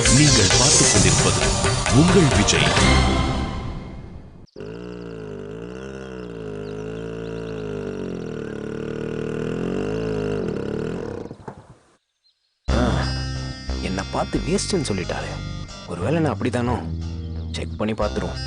நீங்கள் பார்த்துக் கொண்டிருப்பது உங்கள் விஜய். என்னை பார்த்து வேஸ்ட்னு சொல்லிட்டாரு. ஒருவேளை நான் அப்படித்தானோ? செக் பண்ணி பார்த்துருவோம்.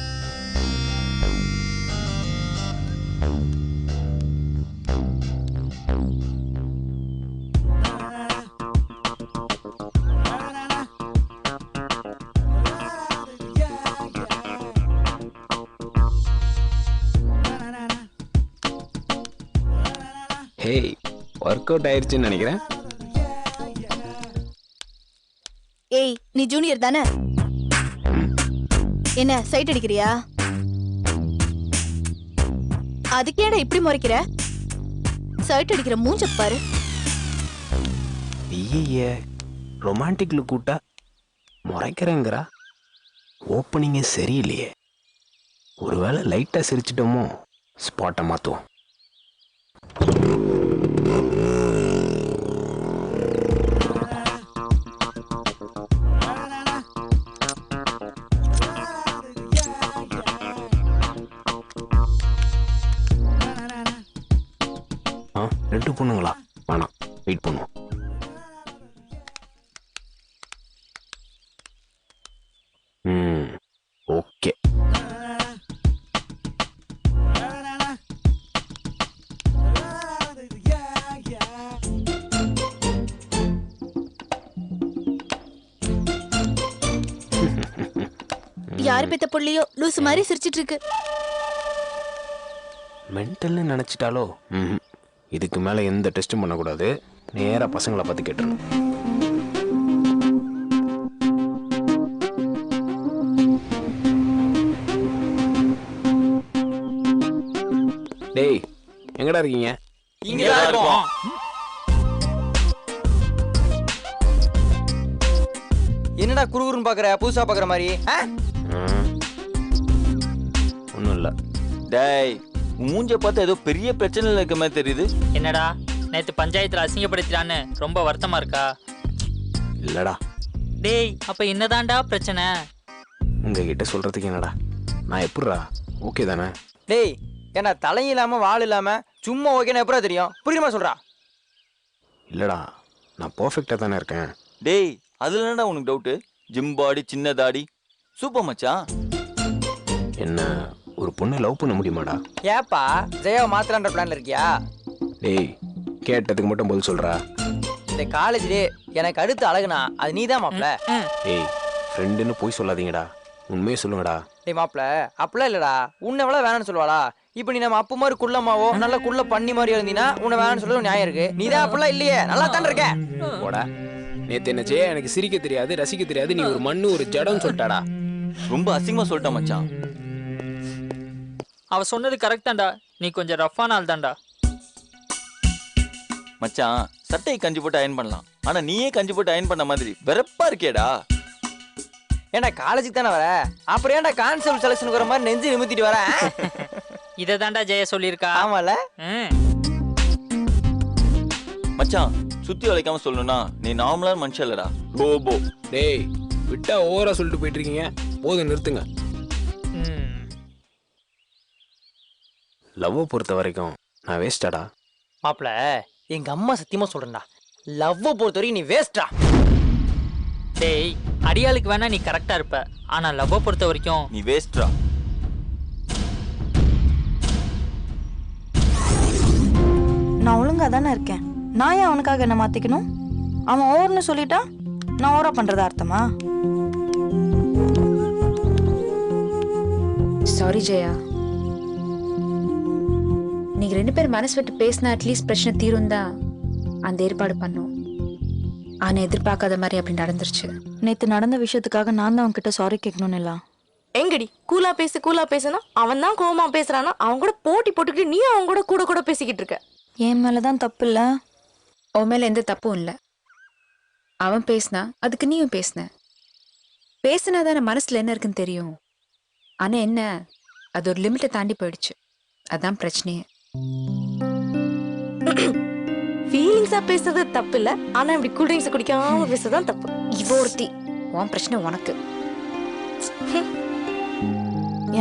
ஹேய், ஒர்க் அவுட் ஆயிடுச்சுன்னு நினைக்கிறேன். ஏய், நீ ஜூனியர் தானே? என்ன சைட் அடிக்கிறியா? அதுக்கேடா இப்படி முறைக்கிற? சைட் அடிக்கிற மூஞ்ச பாரு. ஐயே, ரொமான்டிக் லுக் கூட்டா முறைக்கிறேங்கிறா. ஓப்பனிங்கே சரியில்லையே. ஒருவேளை லைட்டா சிரிச்சிட்டோமோ? ஸ்பாட்டை மாத்துவோம். ரெண்டு பொண்ணுங்களா? வேணாம், வெயிட் பண்ணுவோம். ஓகே. யாரு பெத்த புள்ளியோ லூசு மாதிரி சிரிச்சிட்டு இருக்கு. மென்டல்னு நினைச்சிட்டாலோ? இதுக்கு மேல எந்த டெஸ்டும் பண்ணக்கூடாது. நேரா பசங்களை பார்த்து கேட்டுருணும். டேய், எங்கடா இருக்கீங்க? இங்கதான் இருக்கோம். என்னடா குறுகுறுன்னு பாக்குற? புதுசா பாக்குற மாதிரி? ஒன்றும் இல்லை. டேய், மூஞ்ச பார்த்து ஏதோ பெரிய பிரச்சனைல இருக்க மாதிரி தெரியுது. என்னடா நேத்து பஞ்சாயத்துல அசிங்கப்படுத்திட்டான்னு ரொம்ப வருத்தமா இருக்கா? இல்லடா. டேய், அப்ப என்னதான்டா பிரச்சனை? உங்ககிட்ட சொல்றதுக்கு என்னடா? நான் எப்படிடா? ஓகே தானே? டேய், ஏன்னா தலை இல்லாம வால் இல்லாம சும்மா ஓகேன்னு எப்படா தெரியும்? புரியுமா சொல்றா? இல்லடா, நான் பர்ஃபெக்டா தானே இருக்கேன். டேய், அதுல என்னடா உனக்கு டவுட்டு? ஜிம் பாடி, சின்ன தாடி, சூப்பர் மச்சான். என்ன ஒரு பொண்ணு லவ் பண்ண முடியுமாடா? ஏப்பா ஜெயாவை மாத்தலான்ற பிளான்ல இருக்கியா? டேய், கேட்டதுக்கு மட்டும் பதில் சொல்றா. இந்த காலேஜ்லயே எனக்கு அடுத்து அழகுனா அது நீதான் மாப்ள. டேய், ஃப்ரெண்டுன்னு போய் சொல்லாதீங்கடா, உண்மையே சொல்லுங்கடா. டேய் மாப்ள, அப்பலாம் இல்லடா. உன்னை எவ்வளவு வேணான்னு சொல்லுவாளா? இப்ப நீ நம்ம அப்பு மாதிரி குள்ளமாவோ நல்ல குள்ள பண்ணி மாதிரி இருந்தீங்கன்னா உன்னை வேணான்னு சொல்ல நியாயம் இருக்கு. நீதான் அப்பெல்லாம் இல்லையே, நல்லா தான் இருக்க. போடா. நேத்து என்ன செய்ய? எனக்கு சிரிக்க தெரியாது, ரசிக்க தெரியாது, நீ ஒரு மண்ணு ஒரு ஜடம்னு சொல்லிட்டாடா. ரொம்ப அசிங்கமா சொல்லிட்டான் மச்சான். அவ சொன்னது கரெக்ட் தான்டா. நீ கொஞ்சம் ரஃப்பான ஆள் தான்டா. மச்சான், சட்டையை கஞ்சி போட்டு அயன் பண்ணலாம். ஆனா நீயே கஞ்சி போட்டு அயன் பண்ண மாதிரி வெறப்பா இருக்கேடா. ஏன்டா காலேஜுக்கு தானே வர? அப்புறம் ஏன்டா கான்செப்ட் செலக்ஷனுக்கு மாதிரி நெஞ்சு நிமித்திட்டு வர? இதை தான்டா ஜெய சொல்லியிருக்கா. ஆமால மச்சான், சுத்தி வளைக்காம சொல்லணும்னா நீ நார்மலான மனுஷன் இல்லடா, ரோபோ. டேய், விட்டா ஓவரா சொல்லிட்டு போயிட்டு இருக்கீங்க. போதும், நிறுத்துங்க. லவ்வை பொறுத்த வரைக்கும் நான் வேஸ்டாடா. மாப்ள, எங்க அம்மா சத்தியமா சொல்றேன்டா, லவ்வை பொறுத்த வரைக்கும் நீ வேஸ்டா. டேய், அடியாளுக்கு வேணா நீ கரெக்டா இருப்ப, ஆனா லவ்வை பொறுத்த வரைக்கும் நீ வேஸ்ட்ரா. நான் ஒழுங்கா தானே இருக்கேன். நான் ஏன் அவனுக்காக என்ன மாத்திக்கணும்? அவன் ஓவர்னு சொல்லிட்டா நான் ஓவரா பண்றதா அர்த்தமா? சாரி ஜெயா, நீங்க ரெண்டு பேரும் மனசு விட்டு பேசினா அட்லீஸ்ட் பிரச்சனை தீரும் தான் அந்த ஏற்பாடு பண்ணோம். ஆனா எதிர்பார்க்காத மாதிரி அப்படி நடந்துருச்சு. நேத்து நடந்த விஷயத்துக்காக நான் தான் அவன்கிட்ட சாரி கேட்கணும்னு இல்ல. எங்கடி கூலா பேசுனா அவன் தான் கோவமா பேசுறானா? அவன் கூட போட்டி போட்டுக்கிட்டு நீ அவன் கூட கூட கூட பேசிக்கிட்டு இருக்க. என் மேலதான் தப்பு இல்ல. உன் மேல எந்த தப்பும் இல்லை. அவன் பேசினா அதுக்கு நீயும் பேசினாதான மனசுல என்ன இருக்குன்னு தெரியும். ஆனா என்ன, அது ஒரு லிமிட்டை தாண்டி போயிடுச்சு. அதான் பிரச்சனையே. ஃபீலிங்ஸா பேசுறது தப்பு இல்ல, ஆனா இப்படி கூல் ட்ரிங்க்ஸ் குடிக்காம பேசுறதுதான் தப்பு. இவ ஒருத்தி உன் பிரச்சனை உனக்கு.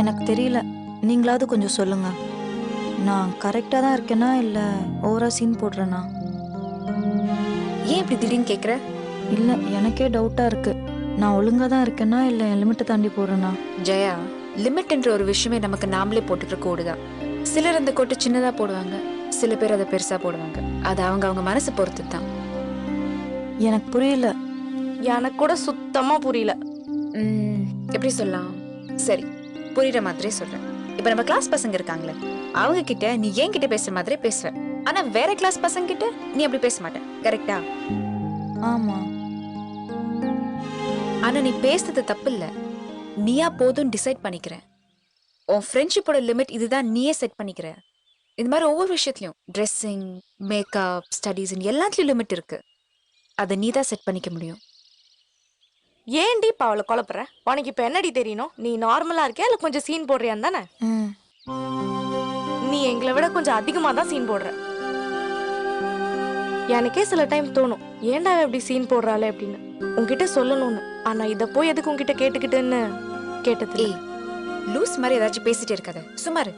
எனக்கு தெரியல, நீங்களாவது கொஞ்சம் சொல்லுங்க. நான் கரெக்டாக தான் இருக்கேனா இல்லை ஓவரா சீன் போடுறேனா? ஏன் இப்படி திடீர்னு கேட்குற? இல்லை, எனக்கே டவுட்டாக இருக்கு. நான் ஒழுங்காக தான் இருக்கேனா இல்லை என் லிமிட்டை தாண்டி போடுறேனா? ஜெயா, லிமிட்ன்ற ஒரு விஷயமே நமக்கு நாமளே போட்டுக்கிற கோடு தான். சிலர் அந்த கோட்டை சின்னதாக போடுவாங்க, சில பேர் அதை பெருசாக போடுவாங்க. அது அவங்க மனசு பொறுத்து தான். எனக்கு புரியல. எனக்கு கூட சுத்தமா புரியல. எப்படி சொல்லலாம்? சரி, புரியுற மாதிரியே சொல்றேன். இப்ப நம்ம கிளாஸ் பசங்க இருக்காங்களே, அவங்க கிட்ட நீ ஏன் கிட்ட பேசுற மாதிரியே பேசுவ. ஆனா வேற கிளாஸ் பசங்க கிட்ட நீ அப்படி பேச மாட்ட. கரெக்டா? ஆமா. ஆனா நீ பேசுறது தப்பு இல்ல. நீயா போதும் டிசைட் பண்ணிக்கிற. உன் ஃப்ரெண்ட்ஷிப்போட லிமிட் இதுதான் நீயே செட் பண்ணிக்கிற. இந்த மாதிரி ஒவ்வொரு விஷயத்துலயும் ட்ரெஸ்ஸிங், மேக்கப், ஸ்டடீஸ் எல்லாத்துலயும் லிமிட் இருக்கு. அதை நீ தான் செட் பண்ணிக்க முடியும். ஏன்டி இப்ப அவளை குழப்புற? உனக்கு இப்ப என்னடி தெரியணும்? நீ நார்மலா இருக்கியா இல்ல கொஞ்சம் சீன் போடுறியான்னு தானே? ம். நீ எங்களை விட கொஞ்சம் அதிகமா தான் சீன் போடுற. எனக்கே சில டைம் தோணும், ஏன்டா இவ இப்படி சீன் போடுறாளே அப்படின்னு உன்கிட்ட சொல்லணும்னு. ஆனா இத போய் எதுக்கு உன்கிட்ட கேட்டுக்கிட்டுன்னு கேட்டது. ஏய், லூஸ் மாதிரி ஏதாச்சும் பேசிட்டே இருக்காத, சுமாரு.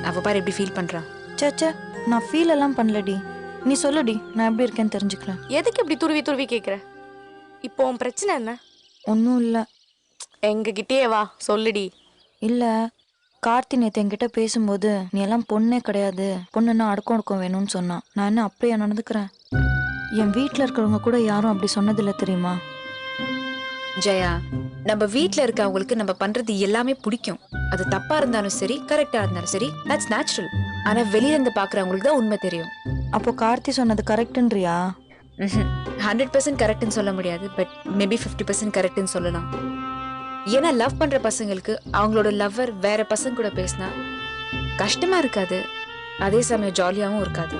அவ பாரு எப்படி ஃபீல் பண்றா. சே, நான் ஃபீல் எல்லாம் பண்ணலடி. நீ சொல்லுடி, நான் எப்படி இருக்கேன்னு தெரிஞ்சுக்கிறேன். எதுக்கு இப்படி துருவி துருவி கேக்குற? இப்போ உன் பிரச்சனை என்ன? ஒன்றும் இல்லை. எங்க கிட்டயே வா, சொல்லுடி. இல்லை, கார்த்தி நேற்று என்கிட்ட பேசும்போது நீ எல்லாம் பொண்ணே கிடையாது, பொண்ணுன்னா அடக்கம் வேணும்னு சொன்னான். நான் என்ன அப்படியே நடந்துக்கிறேன்? என் வீட்டில் இருக்கிறவங்க கூட யாரும் அப்படி சொன்னதில்லை தெரியுமா? ஜெயா, நம்ம வீட்ல இருக்கவங்களுக்கு நம்ம பண்றது எல்லாமே பிடிக்கும். அது தப்பா இருந்தாலும் சரி, கரெக்டா இருந்தாலும் சரி, தட்ஸ் நேச்சுரல். ஆனா வெளியில இருந்து பாக்குறவங்களுக்கு தான் உண்மை தெரியும். அப்போ கார்த்தி சொன்னது கரெக்டுன்றியா? 100% கரெக்ட்னு சொல்ல முடியாது, பட் மேபி 50% கரெக்ட்னு சொல்லலாம். ஏன்னா லவ் பண்ற பசங்களுக்கு அவங்களோட லவ்வர் வேற பசங்க கூட பேசினா கஷ்டமா இருக்காது, அதே சமயம் ஜாலியாவும் இருக்காது.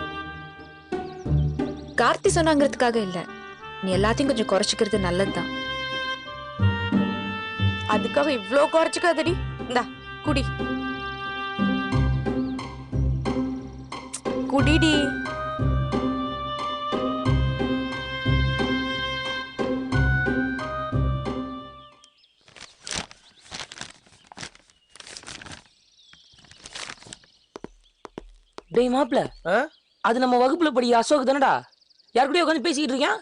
கார்த்தி சொன்னாங்கிறதுக்காக இல்ல, நீ எல்லாத்தையும் கொஞ்சம் குறைச்சிக்கிறது நல்லதுதான். அதுக்காக இவ்ளோ குறைச்சுக்காதடி. இந்தா குடி, குடிடி. டேய் மாப்ள, அது நம்ம வகுப்புல படிக்கிற அசோக் தானடா? யார் கூடயும் உட்காந்து பேசிக்கிட்டு இருக்கான்?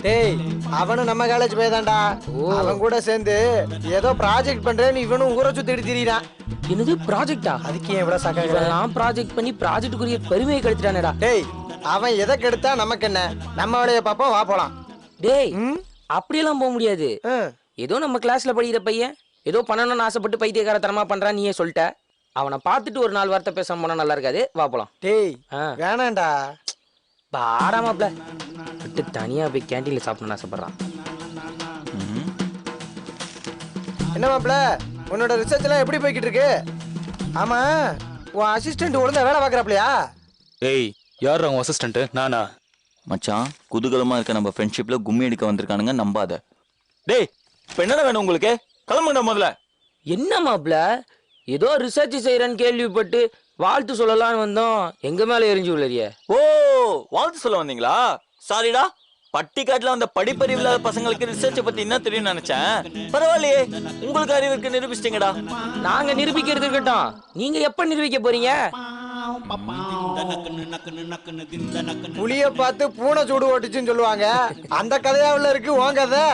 டேய், அவனும் நம்ம காலேஜ் போயதான்டா. அவன் கூட சேர்ந்து ஏதோ ப்ராஜெக்ட் பண்றேன்னு இவனும் ஊரை சுத்திட்டு திரியிறான். என்னது ப்ராஜெக்டா? அதுக்கு ஏன் இவ்வளவு சக்கா? நான் ப்ராஜெக்ட் பண்ணி ப்ராஜெக்ட்டுக்குரிய பெருமையை கெடுத்துட்டானேடா. டேய், அவன் எதை கெடுத்தா நமக்கு என்ன? நம்ம வேலையை பார்ப்போம், வா போலாம். டேய், அப்படியெல்லாம் போக முடியாது. ஏதோ நம்ம கிளாஸ்ல படிக்கிற பையன் ஏதோ பண்ணணும்னு ஆசைப்பட்டு பைத்தியக்காரத்தனமா பண்றான், நீயே சொல்லிட்ட. அவனை பார்த்துட்டு ஒரு 4 வார்த்தை பேசாம போனா நல்லா இருக்காது, வா போலாம். டேய், வேணாண்டா. பாடா மாப்ள, விட்டு தனியா போய் கேண்டீன்ல சாப்பிடணும்னு ஆசைப்படுறான். என்ன மாப்ள, உன்னோட ரிசர்ச் எல்லாம் எப்படி போய்கிட்டு இருக்கு? ஆமா, உன் அசிஸ்டன்ட் ஒழுங்கா வேலை பாக்குறாப்லையா? ஏய், யார் உன் அசிஸ்டன்ட்? நானா? மச்சான், குதூகலமா இருக்க நம்ம ஃப்ரெண்ட்ஷிப்ல கும்மி அடிக்க வந்திருக்கானுங்க, நம்பாத. டேய், இப்ப என்ன வேணும் உங்களுக்கு? கிளம்புங்க முதல்ல. என்ன மாப்ள, ஏதோ ரிசர்ச் செய்யறேன்னு கேள்விப்பட்டு வாழ்த்து சொல்லலாம்னு வந்தோம், எங்க மேல எரிஞ்சு விழுறிய? ஓ, வாழ்த்து சொல்ல வந்தீங்களா? சாரிடா, பட்டிக்காட்டுல அந்த படிப்பறிவு இல்லாத பசங்களுக்கு ரிசர்ச்சை பத்தி என்ன தெரியும் நினைச்சேன். பரவாயில்லையே, உங்களுக்கு அறிவு இருக்கு, நிரூபிச்சிட்டீங்கடா. நாங்க நிரூபிக்கிறது இருக்கட்டும், நீங்க எப்ப நிரூபிக்க போறீங்க? புளிய பார்த்து பூனை சூடு ஓட்டுச்சுன்னு சொல்லுவாங்க, அந்த கதையாவுல இருக்கு உன் கதை.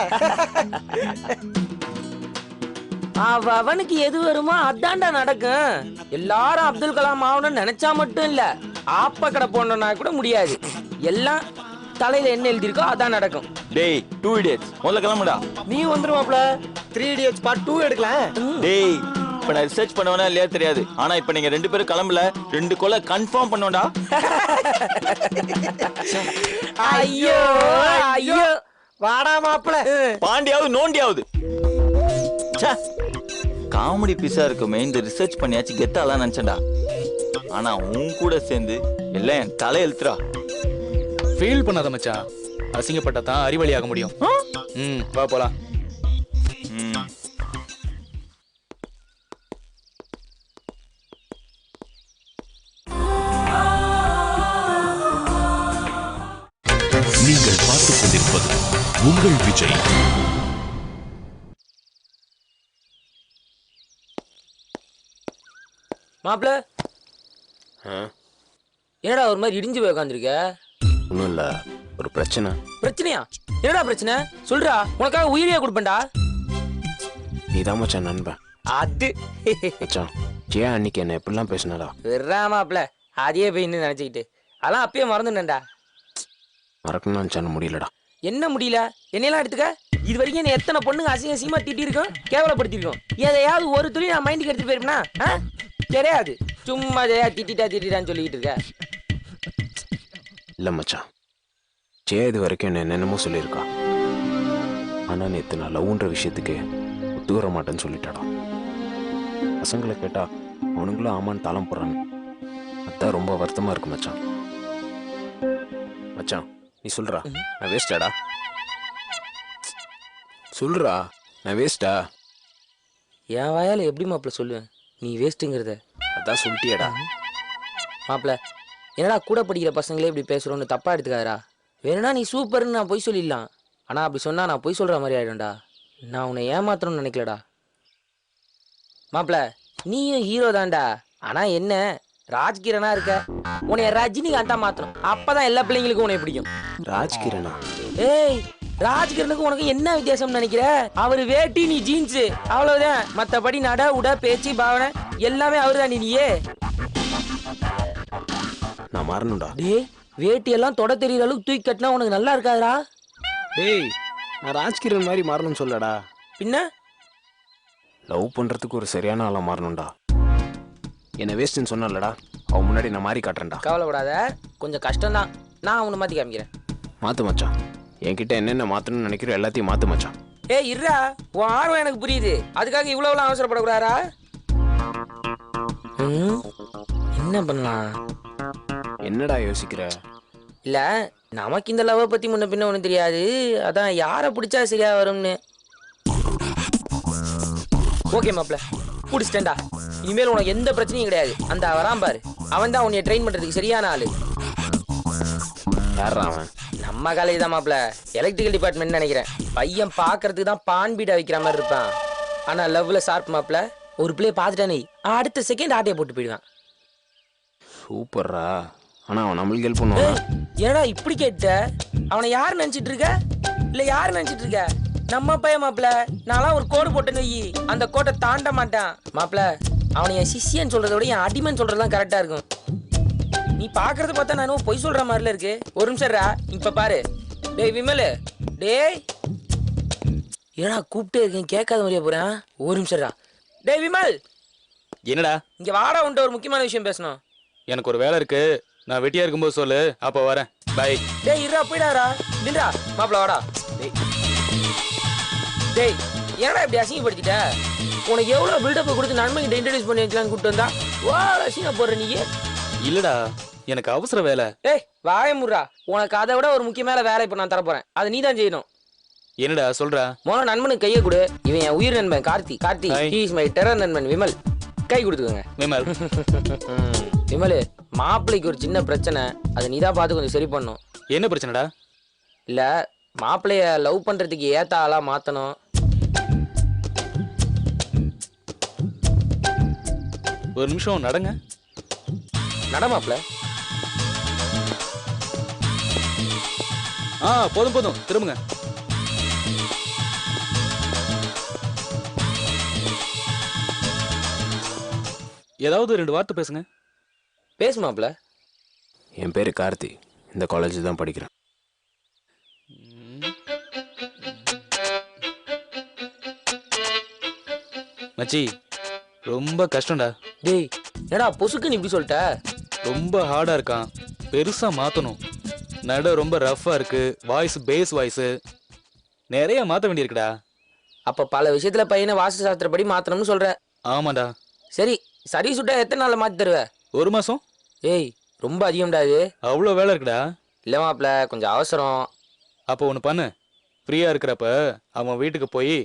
அவனுக்கு எது வருமோ அதான்டா நடக்கும். எல்லாரும் அப்துல் கலாம் ஆகணும்னு நினைச்சா மட்டும் இல்ல, ஆப்ப கடை போடணும்னா கூட முடியாது. எல்லாம் தலையில என்ன எழுதிருக்கோ அதான் நடக்கும். டேய், 2 idiots, முதல்ல கிளம்புடா. நீ வந்துருவாப்ல, 3 idiots part 2 எடுக்கலாம். டேய், இப்ப நான் ரிசர்ச் பண்ணுவேனா இல்லையா தெரியாது, ஆனா இப்ப நீங்க 2 பேரும் கிளம்பல, 2 கொலை கன்ஃபார்ம் பண்ணோம்டா. ஐயோ ஐயோ, வாடா மாப்ள. பாண்டியாவது நோண்டியாவது. காமெடி பீஸா இருக்குமே, இந்த ரிசர்ச் பண்ணியாச்சு கெத்தாலாம் நினைச்சேன்டா. ஆனா உன் கூட சேர்ந்து எல்லாம் என் தலை எழுத்துறா. ஃபீல் பண்ணாத மச்சான், அசிங்கப்பட்டா தான் அறிவாளியாக முடியும். வா போலாம். நீங்கள் பார்த்துக் கொண்டிருப்பது உங்கள் விஜய். மாப்பிள என்னடா ஒரு மாதிரி இடிஞ்சு போய் உட்காந்துருக்க? ஒன்றும் இல்லை, ஒரு பிரச்சனை. பிரச்சனையா? என்னடா பிரச்சனை சொல்றா, உனக்காக உயிரியா கொடுப்பேன்டா. நீதான் மச்சான் நண்பன். அது மச்சான் ஏன் அன்னைக்கு என்ன எப்படிலாம் பேசினடா? வெறா மாப்பிள, அதையே போய் இன்னும் நினைச்சுக்கிட்டு அதெல்லாம் அப்பயே மறந்துட்டேன்டா. மறக்கணும்னு நினச்சாலும் முடியலடா. என்ன முடியல? என்னையெல்லாம் எடுத்துக்க. இது வரைக்கும் என்ன எத்தனை பொண்ணுங்க அசிங்க அசிங்கமா திட்டிருக்கோம், கேவலப்படுத்திருக்கோம். எதையாவது ஒரு துளி நான் மைண்டுக்கு எடுத்துட்டு போயிருப்பேனா? கிடையாது. சும்மா ஜெயா திட்டான்னு சொல்லிக்கிட்டு இருக்க. இல்லை மச்சான், இது வரைக்கும் என்ன என்னென்னமோ சொல்லியிருக்கா. ஆனால் நேற்று நான் லவ்ன்ற விஷயத்துக்கு ஒத்து வர மாட்டேன்னு சொல்லிட்டாடா. பசங்களை கேட்டா அவனுங்களும் ஆமான்னு தாளம் போடுறாங்க. அதான் ரொம்ப வருத்தமாக இருக்கு மச்சான். மச்சான் நீ சொல்றா, நான் வேஸ்டாடா? சொல்றா, நான் வேஸ்டா? என் வாயால் எப்படி மாப்பிள்ள சொல்லுவேன் நீ வேஸ்ட்டுங்கிறத? அதான் சொல்லிட்டியடா. மாப்பிள்ள என்னடா கூட படிக்கிற பசங்களே இப்படி பேசுகிறோன்னு தப்பாக எடுத்துக்காதரா. வேணும்னா நீ சூப்பர்னு நான் பொய் சொல்லிடலாம். ஆனால் அப்படி சொன்னால் நான் பொய் சொல்கிற மாதிரி ஆகிடும்டா. நான் உன்னை ஏமாத்தணும்னு நினைக்கலடா. மாப்பிள்ள நீயும் ஹீரோ தான்டா. ஆனால் என்ன ராஜ்கிரணா இருக்க. உன்னைய ரஜினிகாந்தா மாத்தணும். அப்பதான் எல்லா பிள்ளைங்களுக்கும் உன்னை பிடிக்கும். ராஜ்கிரணா? ஏய், ராஜ்கிரனுக்கும் உனக்கு என்ன வித்தியாசம் நினைக்கிற? அவரு வேட்டி, நீ ஜீன்ஸ், அவ்வளவுதான். மத்தபடி நட உட பேச்சு பாவனை எல்லாமே அவருதான். நீயே நான் மாறணும்டா. டேய், வேட்டி எல்லாம் தொட தெரியற அளவுக்கு தூக்கி கட்டினா உனக்கு நல்லா இருக்காதுடா. டேய், நான் ராஜ்கிரண் மாதிரி மாறணும்னு சொல்லடா. பின்ன லவ் பண்றதுக்கு ஒரு சரியான ஆளா மாறணும்டா. என்ன வேஸ்ட்னு சொன்னலடா, அவன் முன்னாடி நான் மாறி காட்டுறேன்டா. கவலைப்படாத, கொஞ்சம் கஷ்டம்தான். நான் அவனை மாத்தி காமிக்கிறேன். மாத்து மச்சான். என்கிட்ட என்னென்ன மாத்தணும்னு நினைக்கிற எல்லாத்தையும் மாத்து மச்சான். ஏய் இருடா, உன் ஆர்வம் எனக்கு புரியுது. அதுக்காக இவ்வளவுலாம் அவசரப்படக்கூடாதா? என்ன பண்ணலாம்? என்னடா யோசிக்கிற? இல்ல, நமக்கு இந்த லவ் பத்தி முன்ன பின்ன ஒன்றும் தெரியாது. அதான் யாரை பிடிச்சா சரியா வரும்னு. ஓகே மாப்ள, பிடிச்சிட்டேன்டா. இனிமேல் உனக்கு எந்த பிரச்சனையும் கிடையாது. அந்த வரான் பாரு, அவன் தான் உன்னை ட்ரெயின் பண்றதுக்கு சரியான ஆளு. யாரா அவன்? நம்ம காலேஜ் தான் மாப்ள, எலக்ட்ரிக்கல் டிபார்ட்மெண்ட் நினைக்கிறேன். பையன் பாக்குறதுக்கு தான் பான் பீடா வைக்கிற மாதிரி இருப்பான். ஆனா லவ்ல ஷார்ப் மாப்ள. ஒரு பிள்ளைய பார்த்துட்டானே அடுத்த செகண்ட் ஆட்டையை போட்டு போயிடுவான். சூப்பர்ரா. ஆனா அவன் நம்மளுக்கு ஹெல்ப் பண்ணுவான். ஏடா இப்படி கேட்ட? அவனை யாரு நினைச்சிட்டு இருக்க? இல்ல யாரு நினைச்சிட்டு இருக்க? நம்ம பையன் மாப்ள. நான்லாம் ஒரு கோடு போட்டேன்னு வை, அந்த கோட்டை தாண்ட மாட்டான் மாப்ள. அவனை என் சிஷியன்னு சொல்றதை விட என் அடிமன் சொல்றதுதான் கரெக்டா இருக்கும். நீ பாக்குறத பார்த்தா நானும் பொய் சொல்ற மாதிரில இருக்கு. ஒரு நிமிஷம்ரா, இப்ப பாரு. டேய் விமல், டேய் ஏடா கூப்பிட்டே இருக்கேன் கேட்காத மாதிரியா போறேன். ஒரு நிமிஷம்ரா. டேய் விமல், என்னடா? இங்க வாடா, உன்ட்ட ஒரு முக்கியமான விஷயம் பேசணும். எனக்கு ஒரு வேலை இருக்கு, நான் வெட்டியா இருக்கும்போது சொல்லு, அப்போ வரேன். பை. டேய் இருடா, போயிடாரா. நின்றா மாப்ள, வாடா. டேய் என்னடா இப்படி அசிங்கப்படுத்திட்ட? உனக்கு எவ்வளவு பில்டப் கொடுத்து நன்மைகிட்ட இன்ட்ரடியூஸ் பண்ணி வைக்கலான்னு கூப்பிட்டு வந்தா வா அசிங்க போடுற நீ. இல்லடா, எனக்கு அவசர வேலை. ஏய் வாய முறா, உனக்கு அதை விட ஒரு முக்கியமான வேலை இப்ப நான் தரப்போறேன். அதை நீ தான் செய்யணும். என்னடா சொல்றா? முதல்ல நண்பனுக்கு கையை கொடு. இவன் என் உயிர் நண்பன் Karthi. He is my terror நண்பன் விமல். கை கொடுத்துக்கோங்க. விமல். விமல், மாப்பிள்ளைக்கு ஒரு சின்ன பிரச்சனை, அதை நீ தான் பார்த்து கொஞ்சம் சரி பண்ணும். என்ன பிரச்சனைடா? இல்ல, மாப்பிள்ளைய லவ் பண்றதுக்கு ஏத்த ஆளா மாத்தணும். ஒரு நிமிஷம் நடங்க. நடமாப்ல. போதும் போதும், திரும்புங்க. ஏதாவது 2 வார்த்தை பேசுங்க. பேசுமாப்ல. என் பேரு கார்த்தி, இந்த காலேஜ் தான் படிக்கிறேன். மச்சி, ரொம்ப கஷ்டம்டா. டேய் என்னடா பொசுக்குன்னு இப்படி சொல்லிட்ட? ரொம்ப ஹார்டா இருக்கான், பெருசா மாத்தணும். நட ரொம்ப ரஃப்பா இருக்கு, வாய்ஸ் பேஸ் வாய்ஸ் நிறைய மாத்த வேண்டியிருக்குடா. அப்ப பல விஷயத்துல பையனை வாஸ்து சாஸ்திரப்படி மாத்தணும்னு சொல்ற? ஆமாடா. சரி, சரி சுட்டா எத்தனை நாள்ல மாத்தி தருவ? 1 மாசம். ஏய் ரொம்ப அதிகம்டா இது. அவ்வளோ வேலை இருக்குடா. இல்ல மாப்ள, கொஞ்சம் அவசரம். அப்போ ஒன்று பண்ணு, ஃப்ரீயா இருக்கிறப்ப அவன் வீட்டுக்கு போய்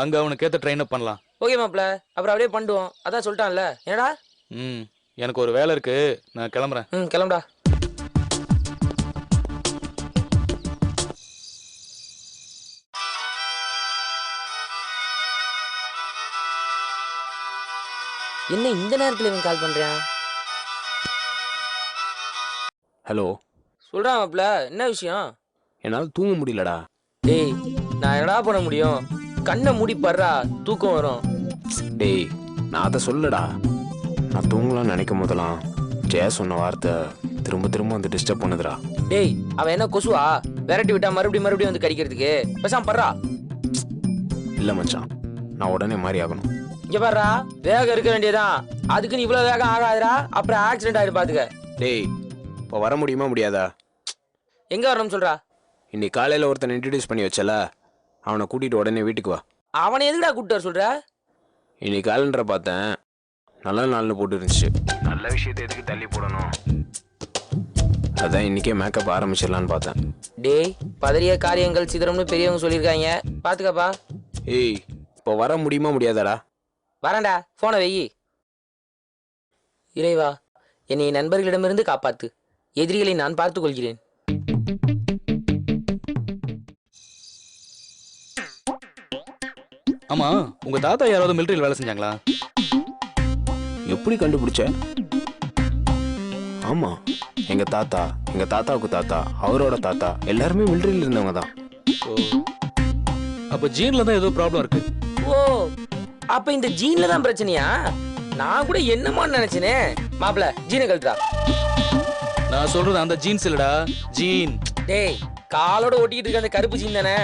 அங்க அவனுக்கு ஏற்ற ட்ரெயின் அப் பண்ணலாம். ஓகே மாப்ள, அப்புறம் அப்படியே பண்ணுவோம். அதான் சொல்லிட்டான்ல. என்னடா? எனக்கு ஒரு வேலை இருக்கு, நான் கிளம்புறேன். கிளம்புடா. என்ன இந்த நேரத்துல இவன் கால் பண்றான்? ஹலோ, சொல்றான் மாப்ள, என்ன விஷயம்? என்னால் தூங்க முடியலடா. டேய், நான் என்னடா பண்ண முடியும்? கண்ணை மூடி படுறா, தூக்கம் வரும். டேய், நான் அதை சொல்லடா. நான் தூங்கலாம்னு நினைக்கும் போதெல்லாம் ஜெயா சொன்ன வார்த்தை திரும்ப திரும்ப வந்து டிஸ்டர்ப் பண்ணுதுடா. டேய், அவன் என்ன கொசுவா? விரட்டி விட்டா மறுபடியும் வந்து கடிக்கிறதுக்கு பேசாம படுறா. இல்லை மச்சான், நான் உடனே மாறி ஆகணும். இங்க பாருடா, வேகம் இருக்க வேண்டியதான். அதுக்கு நீ இவ்வளவு வேகம் ஆகாதுடா, அப்புறம் ஆக்சிடென்ட் ஆயிடு பாத்துக்க. டேய், இப்போ வர முடியுமா முடியாதா? எங்க வரணும்னு சொல்றா? இன்னைக்கு காலையில் ஒருத்தனை இன்ட்ரடியூஸ் பண்ணி வச்சல, அவனை கூட்டிகிட்டு உடனே வீட்டுக்கு வா. அவனை எதுக்குடா கூப்பிட்டு வர சொல்ற? இன்னைக்கு காலண்டரை பார்த்தேன், நல்ல நாள்னு போட்டு இருந்துச்சு. நல்ல விஷயத்தை எதுக்கு தள்ளி போடணும்? அதான் இன்னைக்கே மேக்கப் ஆரம்பிச்சிடலான்னு பார்த்தேன். டேய், பதறிய காரியங்கள் சிதறம்னு பெரியவங்க சொல்லியிருக்காங்க, பாத்துக்கப்பா. ஏய், இப்போ வர முடியுமா முடியாதாடா? வரேன்டா, போனை வெயி. இறைவா, என்னை நண்பர்களிடமிருந்து காப்பாத்து. எதிரிகளை நான் பார்த்துக் கொள்கிறேன். ஆமா, உங்க தாத்தா யாராவது மிலிட்டரியில் வேலை செஞ்சாங்களா? எப்படி கண்டுபிடிச்ச? ஆமா, எங்க தாத்தா, எங்க தாத்தாவுக்கு தாத்தா, அவரோட தாத்தா எல்லாருமே மிலிட்டரியில் இருந்தவங்க தான். ஓ, அப்ப ஜீன்ல தான் ஏதோ ப்ராப்ளம் இருக்கு. ஓ, அப்ப இந்த ஜீன்ல தான் பிரச்சனையா? நான் கூட என்னமோ நினைச்சேனே. மாப்பிள, ஜீனை கழட்டா. நான் சொல்றது அந்த ஜீன்ஸ் இல்லடா, ஜீன். டேய், காலோட ஒட்டிக்கிட்டு இருக்க அந்த கருப்பு ஜீன் தானே?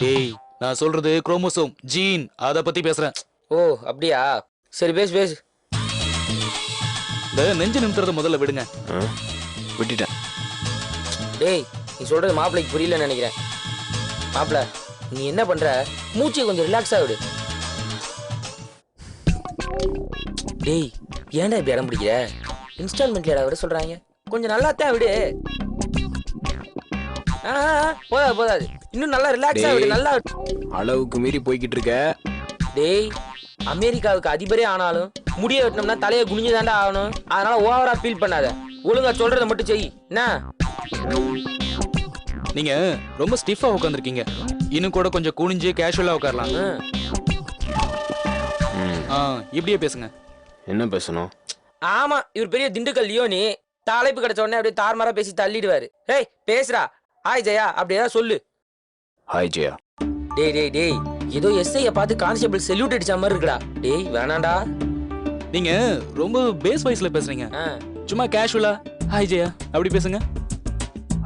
டேய், நான் சொல்றது குரோமோசோம் ஜீன், அத பத்தி பேசுறேன். ஓ, அப்படியா? சரி, பேசு. இந்த நெஞ்சு நிமித்துறத முதல்ல விடுங்க. விட்டுட்டேன். டேய், நீ சொல்றது மாப்பிளைக்கு புரியலன்னு நினைக்கிறேன். மாப்பிள, நீ என்ன பண்ற? மூச்சை கொஞ்சம் ரிலாக்ஸா விடு. டேய், ஏன்டா இப்படி இடம் பிடிக்கிற? இன்ஸ்டால்மெண்ட்ல விட சொல்றாங்க, கொஞ்சம் நல்லா தான் விடு. போதாது, இன்னும் நல்லா ரிலாக்ஸா விடு. நல்லா அளவுக்கு மீறி போய்கிட்டு இருக்க. டேய், அமெரிக்காவுக்கு அதிபரே ஆனாலும் முடிய வெட்டினோம்னா தலையை குனிஞ்சுதாண்டா ஆகணும். அதனால ஓவரா ஃபீல் பண்ணாத, ஒழுங்கா சொல்றதை மட்டும் செய். என்ன? நீங்க ரொம்ப ஸ்டிஃபா உட்காந்துருக்கீங்க, இன்னும் கூட கொஞ்சம் குனிஞ்சு கேஷுவலா உட்காரலாம். இப்படியே பேசுங்க. என்ன பேசணும்? ஆமா, இவர் பெரிய திண்டுக்கல் லியோனி. தலைப்பு கிடைச்ச உடனே அப்படியே தார்மாரா பேசி தள்ளிடுவாரு. ஏய், பேசுறா. ஹாய் ஜெயா, அப்படி ஏதாவது சொல்லு. ஹாய் ஜெயா. டேய், ஏதோ எஸ்ஐய பார்த்து கான்ஸ்டபிள் செல்யூட் அடிச்ச மாதிரி இருக்குடா. டேய், வேணாண்டா. நீங்க ரொம்ப பேஸ் வாய்ஸ்ல பேசுறீங்க. சும்மா கேஷுவலா ஹாய் ஜெயா அப்படி பேசுங்க.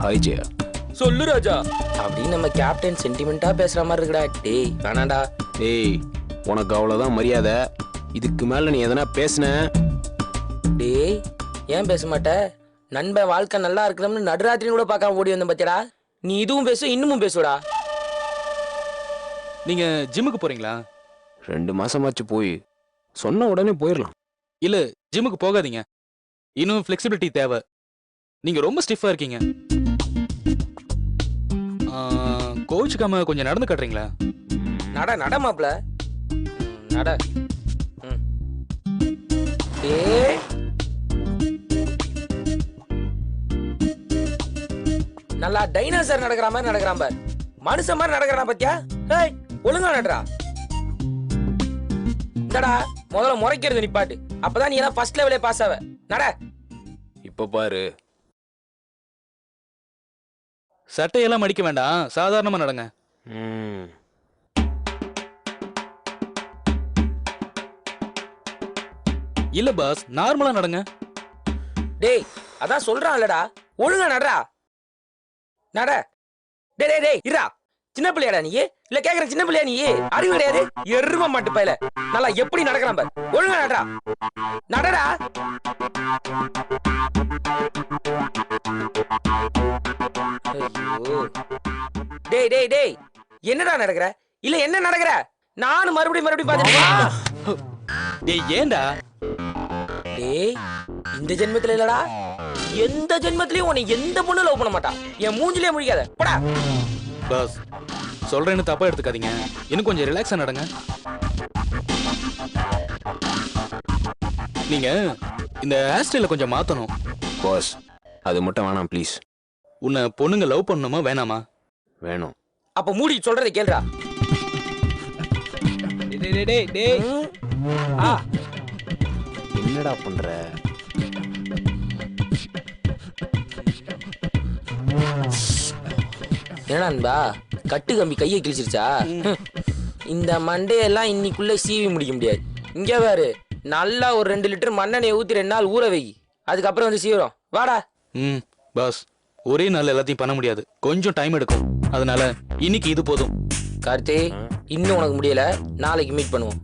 ஹாய் ஜெயா. சொல்லு ராஜா. அப்படின்னு நம்ம கேப்டன் சென்டிமெண்டா பேசுற மாதிரி இருக்குடா. டேய், வேணாண்டா. டேய், உனக்கு அவ்வளவுதான் மரியாதை. இதுக்கு மேல நீ எதனா பேசுன? டேய், ஏன் பேச மாட்ட? நண்பன் வாழ்க்கை நல்லா இருக்கணும்னு நடுராத்திரி கூட பார்க்காம ஓடி வந்த பத்தியடா. நீ இதுவும் பேசு, இன்னமும் பேசுடா. நீங்க ஜிம்முக்கு போறீங்களா? 2 மாசமாச்சு போய், சொன்ன உடனே போயிடலாம். இல்ல, ஜிம்முக்கு போகாதீங்க, இன்னும் ஃபிளெக்சிபிலிட்டி தேவை. நீங்க ரொம்ப ஸ்டிஃபா இருக்கீங்க. கோச்சுக்காம கொஞ்சம் நடந்து காட்டுறீங்களா? நட மாப்ள, நட. டேய், நல்லா டைனோசர் நடக்கிற மாதிரி நடக்கிறான் பார். மனுஷன் மாதிரி நடக்கிறான் பாத்தியா? ஏய், ஒழுங்கா நடறா. இந்தடா, முதல்ல முறைக்கிறது நிப்பாட்டு. அப்பதான் நீ எல்லாம் ஃபர்ஸ்ட் லெவலே பாஸ் ஆவ. நட. இப்ப பாரு. சட்டையெல்லாம் மடிக்க வேண்டாம், சாதாரணமா நடங்க. இல்ல பாஸ், நார்மலா நடங்க. டேய், அதான் சொல்றான்லடா, ஒழுங்கா நடறா. நட. டேய், இருடா. சின்ன பிள்ளையாடா நீ? இல்ல கேக்குற சின்ன பிள்ளையா நீ? அறிவு கிடையாது, எரும மாட்டு பையல. நல்லா எப்படி நடக்கிறான் பாரு. ஒழுங்கா நடறா. நடடா. டேய், என்னடா நடக்கிற? இல்ல என்ன நடக்கிற? நானும் மறுபடியும் பாத்துட்டு. டேய், ஏன்டா? டேய், இந்த ஜென்மத்துல இல்லடா, எந்த ஜென்மத்திலயும் உன்னை எந்த பொண்ணு லவ் பண்ண மாட்டா. என் மூஞ்சிலே முழிக்காத, போடா. பாஸ், சொல்றேன்னு தப்பா எடுத்துக்காதீங்க, இன்னும் கொஞ்சம் ரிலாக்ஸா நடங்க. நீங்க இந்த ஹேர் ஸ்டைல கொஞ்சம் மாத்தணும். பாஸ், அது மட்டும் வேணாம் ப்ளீஸ். உன்னை பொண்ணுங்க லவ் பண்ணணுமா வேணாமா? வேணும். அப்ப மூடி சொல்றதை கேளுடா. என்னடா பண்ற? என்ன நண்பா கட்டு கம்பி கையை கிழிச்சிருச்சா? இந்த மண்டையெல்லாம் இன்னைக்குள்ள சீவி முடிக்க முடியாது. இங்க பாரு, நல்லா ஒரு 2 லிட்டர் மண்ணெண்ணெய் ஊத்தி 2 நாள் ஊற வை, அதுக்கப்புறம் வந்து சீவிரம். வாடா. ம் பாஸ், ஒரே நாள் எல்லாத்தையும் பண்ண முடியாது, கொஞ்சம் டைம் எடுக்கும். அதனால இன்னைக்கு இது போதும். கார்த்தி, இன்னும் உனக்கு முடியல, நாளைக்கு மீட் பண்ணுவோம்.